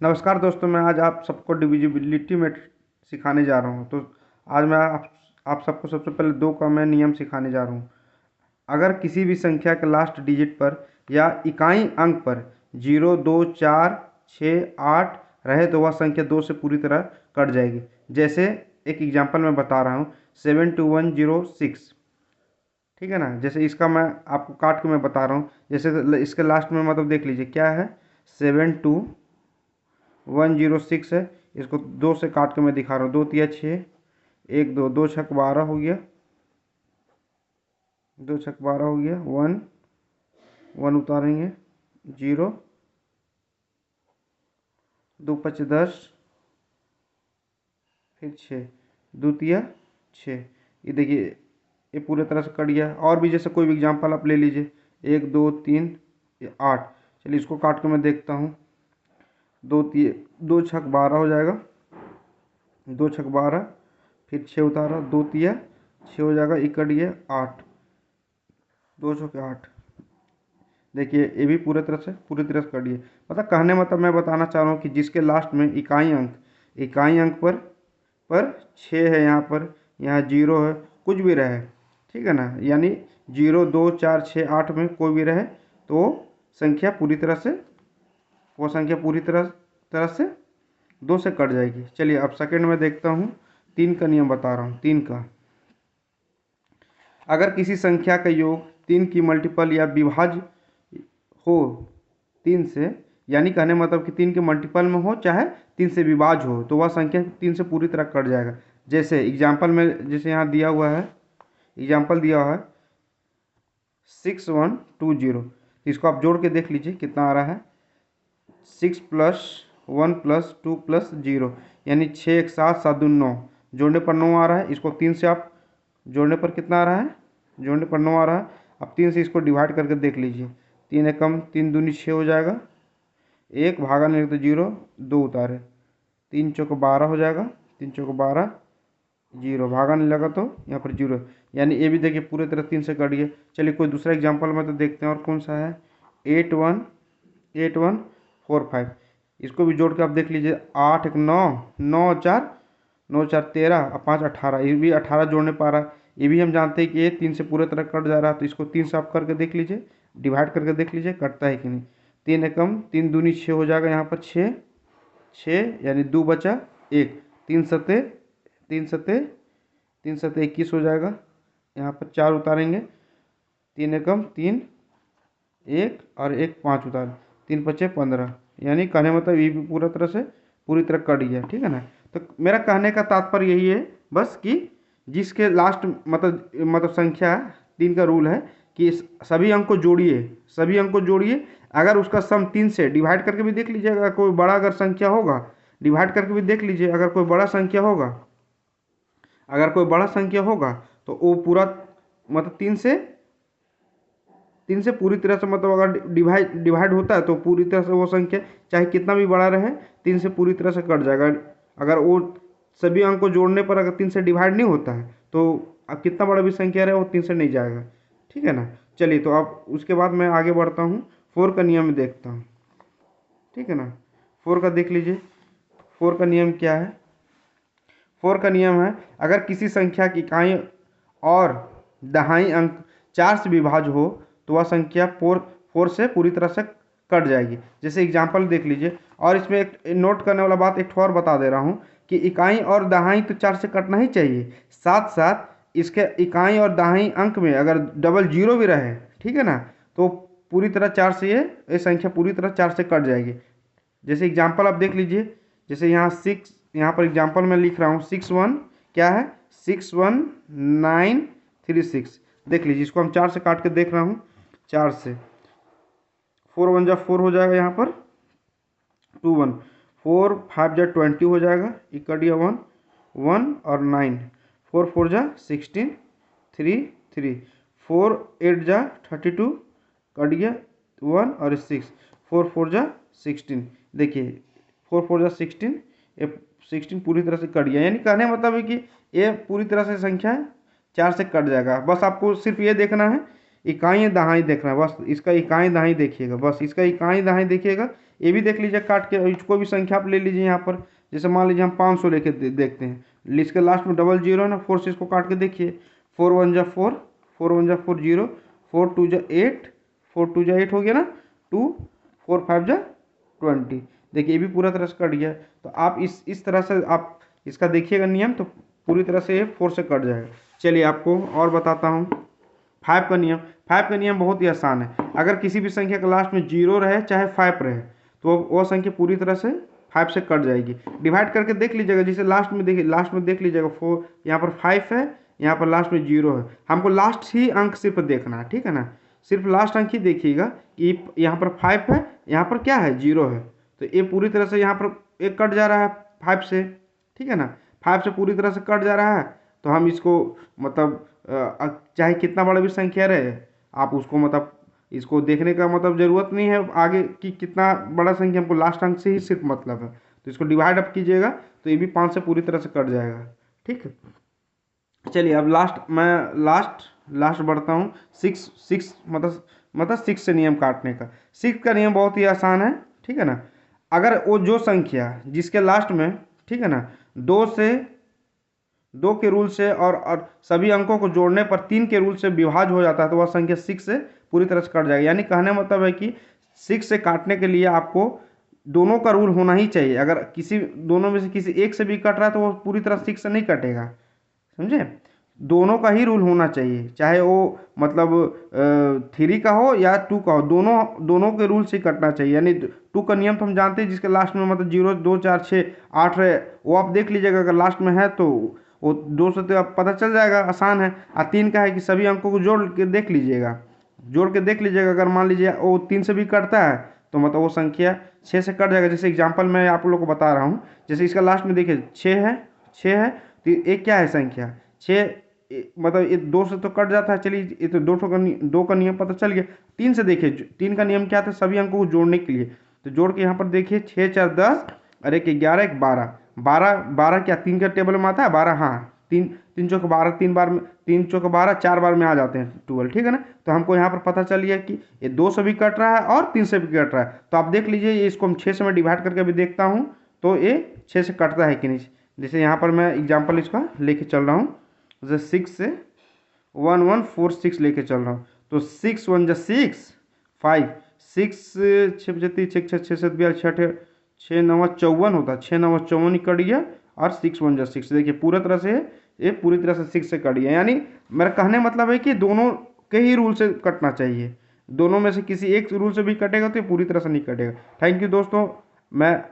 नमस्कार दोस्तों, मैं आज आप सबको डिविजिबिलिटी में सिखाने जा रहा हूं। तो आज मैं आप सबको सबसे पहले दो का मैं नियम सिखाने जा रहा हूं। अगर किसी भी संख्या के लास्ट डिजिट पर या इकाई अंक पर 0, 2, 4, 6, 8 रहे तो वह संख्या 2 से पूरी तरह कट जाएगी। जैसे एक एग्जांपल मैं बता रहा हूँ, 72106। ठीक है ना। जैसे इसका मैं आपको काट के मैं बता रहा हूँ। जैसे इसके लास्ट में मतलब देख लीजिए क्या है, 72106 है। इसको 2 से काट के मैं दिखा रहा हूँ। 2 तिया 6, 1 2, 2 छक 12 हो गया, 2 छक 12 हो गया। 1 1 उतारेंगे, 0 2 5 10, फिर 6 2 तिया 6। ये देखिए ये पूरे तरह से कट गया। और भी जैसे कोई भी एग्जांपल आप ले लीजिए, 1 2 3 8। चलिए इसको काट के मैं देखता हूँ। 2 छक 12 हो जाएगा, 2 छक 12, फिर 6 उतारा, 2 तिया 6 हो जाएगा। ये कट गया 8, 2 छक 8। देखिए ये भी पूरी तरह से कट गया। मतलब कहने मतलब मैं बताना चाह रहा हूँ कि जिसके लास्ट में इकाई अंक पर 6 है, यहाँ 0 है, कुछ भी रहे, ठीक है ना। यानी 0 2 4 6 8 में कोई भी रहे तो वो संख्या पूरी तरह से 2 से कट जाएगी। चलिए अब सेकंड में देखता हूँ, 3 का नियम बता रहा हूँ। 3 का, अगर किसी संख्या का योग 3 की मल्टीपल या विभाज्य हो 3 से, यानी कहने मतलब कि 3 के मल्टीपल में हो चाहे 3 से विभाज्य हो, तो वह संख्या 3 से पूरी तरह कट जाएगा। जैसे एग्जाम्पल में, जैसे यहाँ दिया हुआ है, एग्जाम्पल दिया हुआ है 6120। इसको आप जोड़ के देख लीजिए कितना आ रहा है। 6 + 1 + 2 + 0, यानी 6 1 7 7 2 9। जोड़ने पर 9 आ रहा है। इसको 3 से आप जोड़ने पर कितना आ रहा है, जोड़ने पर 9 आ रहा है। अब 3 से इसको डिवाइड करके देख लीजिए। 3 एकम 3 दूनी 6 हो जाएगा। 1 भागा नहीं तो 0, 2 उतारे, 3 चौक 12 हो जाएगा। 3 चौक 12, 0 भागा नहीं लगा तो यहाँ पर 0। यानी ये भी देखिए पूरे तरह 3 से कट गया। चलिए कोई दूसरा एग्जाम्पल में तो देखते हैं और कौन सा है। 8145। इसको भी जोड़ के आप देख लीजिए। 8 1 9, 9 4 9 4 13 और 5 18। ये भी 18 जोड़ने पा रहा है। ये भी हम जानते हैं कि ये 3 से पूरे तरह कट जा रहा है। तो इसको 3 से आप करके देख लीजिए, डिवाइड करके देख लीजिए कटता है कि नहीं। 3 एकम 3 दूनी 6 हो जाएगा। यहाँ पर 6 6, यानी 2 बचा 1। 3 सत्ते 21 हो जाएगा। यहाँ पर 4 उतारेंगे, 3 एकम 3, 1 और 1 5 उतार, 3 पचे 15। यानी कहने मतलब ये भी पूरी तरह कट गया। ठीक है ना। तो मेरा कहने का तात्पर्य यही है बस कि जिसके लास्ट मतलब संख्या 3 का रूल है कि सभी अंक को जोड़िए। अगर उसका सम 3 से डिवाइड करके भी देख लीजिएगा, कोई बड़ा अगर संख्या होगा डिवाइड करके भी देख लीजिए। अगर कोई बड़ा संख्या होगा तो वो पूरा मतलब 3 से पूरी तरह से, मतलब अगर डिवाइड होता है तो पूरी तरह से वो संख्या चाहे कितना भी बड़ा रहे 3 से पूरी तरह से कट जाएगा। अगर वो सभी अंक को जोड़ने पर अगर 3 से डिवाइड नहीं होता है तो अब कितना बड़ा भी संख्या रहे वो 3 से नहीं जाएगा। ठीक है ना। चलिए तो अब उसके बाद मैं आगे बढ़ता हूँ, 4 का नियम देखता हूँ। ठीक है ना। 4 का देख लीजिए। 4 का नियम क्या है। 4 का नियम है, अगर किसी संख्या की इकाई और दहाई अंक 4 से विभाज्य हो तो वह संख्या 4 से पूरी तरह से कट जाएगी। जैसे एग्जाम्पल देख लीजिए। और इसमें एक नोट करने वाला बात एक और बता दे रहा हूँ कि इकाई और दहाई तो 4 से कटना ही चाहिए, साथ साथ इसके इकाई और दहाई अंक में अगर डबल जीरो भी रहे, ठीक है ना, तो पूरी तरह 4 से ये संख्या पूरी तरह 4 से कट जाएगी। जैसे एग्जाम्पल आप देख लीजिए। जैसे यहाँ पर एग्जाम्पल मैं लिख रहा हूँ 61 क्या है, 61936। देख लीजिए इसको हम 4 से काट के देख रहा हूँ। 4 से 4 1 जा 4 हो जाएगा। यहाँ पर 2 1, 4 5 जा 20 हो जाएगा। कट गया 1 1 और 9, 4 4 जा 16, 3 3, 4 8 जा 32, कट गया 1 और 6, 4 4 जा 16। देखिए 4 4 जा 16, ये 16 पूरी तरह से कट गया। यानी कहने मतलब है कि ये पूरी तरह से संख्या 4 से कट जाएगा। बस आपको सिर्फ ये देखना है इकाई दहाई देखना है, बस इसका इकाई दहाई देखिएगा, बस इसका इकाई दहाई देखिएगा। ये भी देख लीजिए काट के, इसको भी संख्या आप ले लीजिए यहाँ पर। जैसे मान लीजिए हम 500 लेके देखते हैं, इसके लास्ट में डबल जीरो है ना, 4 से इसको काट के देखिए। 4 1 जा 4, 4 1 जा 4 0, 4 2 जा 8, 4 2 जा 8 हो गया ना, 2 4 5 जा 20। देखिए ये भी पूरा तरह से कट गया। तो आप इस तरह से आप इसका देखिएगा नियम, तो पूरी तरह से ये 4 से कट जाएगा। चलिए आपको और बताता हूँ 5 का नियम। 5 का नियम बहुत ही आसान है। अगर किसी भी संख्या के लास्ट में 0 रहे चाहे 5 रहे, तो वो संख्या पूरी तरह से 5 से कट जाएगी। डिवाइड करके देख लीजिएगा, जैसे लास्ट में देखिए, लास्ट में देख लीजिएगा 4, यहाँ पर 5 है, यहाँ पर लास्ट में 0 है। हमको लास्ट ही अंक सिर्फ देखना है, ठीक है ना, सिर्फ लास्ट अंक ही देखिएगा कि यहाँ पर 5 है, यहाँ पर क्या है 0 है। तो ये पूरी तरह से यहाँ पर एक कट जा रहा है 5 से, ठीक है ना, 5 से पूरी तरह से कट जा रहा है। तो हम इसको मतलब चाहे कितना बड़ा भी संख्या रहे, आप उसको मतलब इसको देखने का मतलब ज़रूरत नहीं है आगे कि कितना बड़ा संख्या, हमको लास्ट अंक से ही सिर्फ मतलब है। तो इसको डिवाइड अप कीजिएगा तो ये भी 5 से पूरी तरह से कट जाएगा, ठीक है। चलिए अब लास्ट बढ़ता हूँ 6 मतलब 6 से नियम काटने का। 6 का नियम बहुत ही आसान है, ठीक है ना। अगर वो जो संख्या जिसके लास्ट में, ठीक है ना, 2 के रूल से और सभी अंकों को जोड़ने पर 3 के रूल से विभाज्य हो जाता है, तो वह संख्या 6 से पूरी तरह से कट जाएगी। यानी कहने मतलब है कि 6 से काटने के लिए आपको दोनों का रूल होना ही चाहिए। अगर किसी दोनों में से किसी एक से भी कट रहा है तो वो पूरी तरह 6 से नहीं कटेगा, समझे। दोनों का ही रूल होना चाहिए, चाहे वो मतलब 3 का हो या 2 का हो, दोनों के रूल से कटना चाहिए। यानी 2 का नियम तो हम जानते हैं, जिसके लास्ट में मतलब 0 2 4 6 8 है, वो आप देख लीजिएगा। अगर लास्ट में है तो वो 2 से तो आप पता चल जाएगा, आसान है। 3 का है कि सभी अंकों को जोड़ के देख लीजिएगा, अगर मान लीजिए वो 3 से भी कटता है तो मतलब वो संख्या 6 से कट जाएगा। जैसे एग्जांपल मैं आप लोग को बता रहा हूँ, जैसे इसका लास्ट में देखिए 6 है, तो एक क्या है संख्या 6, मतलब ये 2 से तो कट जाता है। चलिए ये तो 2 का नियम पता चल गया। 3 से देखिए, 3 का नियम क्या था, सभी अंकों को जोड़ने के लिए। तो जोड़ के यहाँ पर देखिए 6 4 10 और 1 11 1 12 क्या 3 का टेबल में आता है 12, हाँ 3 चौक 12, 3 चौक 12 4 बार में आ जाते हैं 12, ठीक है ना। तो हमको यहाँ पर पता चल गया कि ये 2 से भी कट रहा है और 3 से भी कट रहा है। तो आप देख लीजिए, ये इसको हम 6 से मैं डिवाइड करके भी देखता हूँ तो ये 6 से कटता है कि नहीं। जैसे यहाँ पर मैं एग्जाम्पल इसका लेके चल रहा हूँ, जैसे 6 से 1 1 4 6 लेके चल रहा हूँ। तो 6 1 जा 6 5, 6 6 6 6 6 7 6 9 54 होता है, 6 9 54 ही कट गया और 6 1 जा 6। देखिए पूरा तरह से ये पूरी तरह से 6 से कट गया। यानी मेरा कहने मतलब है कि दोनों के ही रूल से कटना चाहिए, दोनों में से किसी एक रूल से भी कटेगा तो ये पूरी तरह से नहीं कटेगा। थैंक यू दोस्तों, मैं